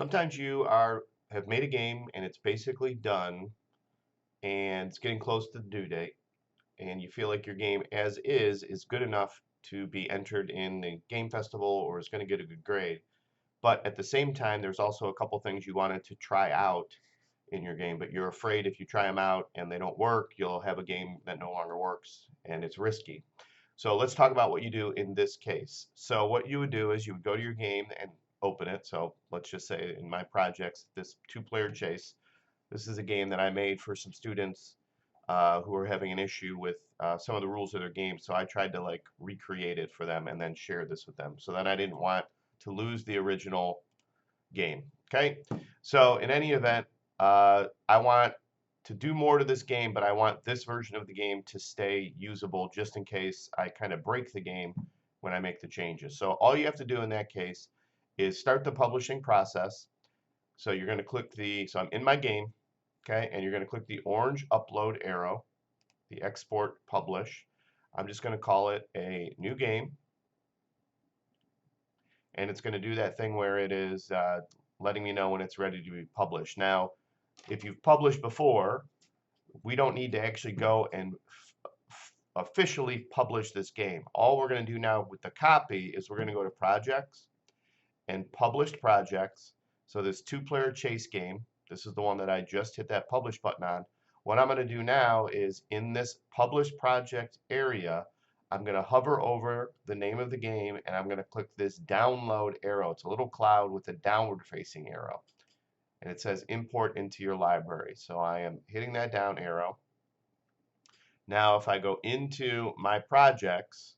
Sometimes you have made a game and it's basically done and it's getting close to the due date and you feel like your game as is good enough to be entered in the game festival or is going to get a good grade. But at the same time, there's also a couple things you wanted to try out in your game, but you're afraid if you try them out and they don't work, you'll have a game that no longer works and it's risky. So let's talk about what you do in this case. So what you would do is you would go to your game and open it. So let's just say in my projects, this two-player chase, this is a game that I made for some students who were having an issue with some of the rules of their game. So I tried to like recreate it for them and then share this with them. So then I didn't want to lose the original game. Okay, so in any event, I want to do more to this game, but I want this version of the game to stay usable just in case I kind of break the game when I make the changes. So all you have to do in that case is start the publishing process. So you're going to click so I'm in my game, okay, and you're going to click the orange upload arrow, the export publish. I'm just going to call it a new game, and it's going to do that thing where it is letting me know when it's ready to be published. Now, if you've published before, we don't need to actually go and officially publish this game. All we're going to do now with the copy is we're going to go to projects and published projects. So this two-player chase game, this is the one that I just hit that publish button on. What I'm going to do now is in this published project area, I'm going to hover over the name of the game and I'm going to click this download arrow. It's a little cloud with a downward facing arrow. And it says import into your library. So I am hitting that down arrow. Now if I go into my projects,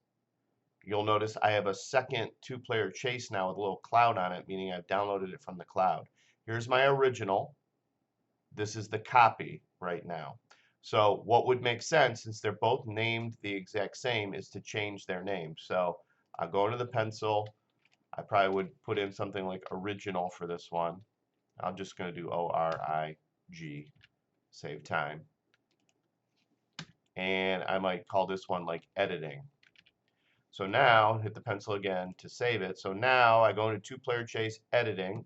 you'll notice I have a second two-player chase now with a little cloud on it, meaning I've downloaded it from the cloud. Here's my original. This is the copy right now. So what would make sense, since they're both named the exact same, is to change their name. So I'll go into the pencil. I probably would put in something like original for this one. I'm just going to do ORIG, save time. And I might call this one like editing. So now, hit the pencil again to save it. So now I go into two-player chase editing,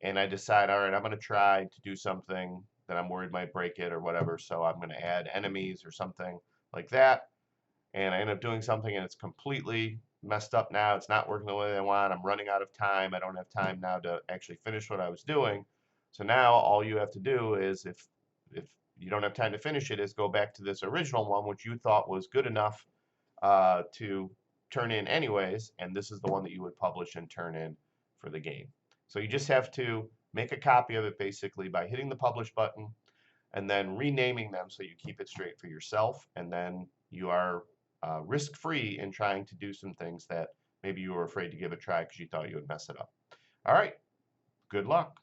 and I decide, all right, I'm going to try to do something that I'm worried might break it or whatever. So I'm going to add enemies or something like that. And I end up doing something and it's completely messed up now. It's not working the way I want. I'm running out of time. I don't have time now to actually finish what I was doing. So now all you have to do is, if you don't have time to finish it, is go back to this original one, which you thought was good enough to turn in anyways, and this is the one that you would publish and turn in for the game. So you just have to make a copy of it basically by hitting the publish button and then renaming them so you keep it straight for yourself, and then you are risk-free in trying to do some things that maybe you were afraid to give a try because you thought you would mess it up. All right, good luck.